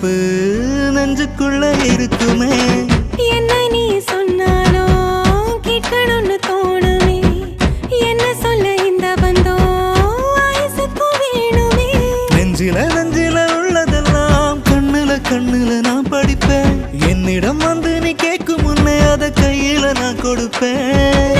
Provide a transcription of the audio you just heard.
நினப்பு நெஞ்சுக்குள்ள இருக்குமே. என்ன நீ சொன்னாலும் கேட்கணும்னு தோணுமே. என்ன சொல்ல இந்த பந்தம் ஆயுசுக்கும் வேணுமே. நெஞ்சில நெஞ்சில உள்ளதெல்லாம் கண்ணுல கண்ணுல நான் படிப்பேன். என்னிடம் வந்து நீ கேட்கும் முன்னே அதை கையில நான் கொடுப்பேன்.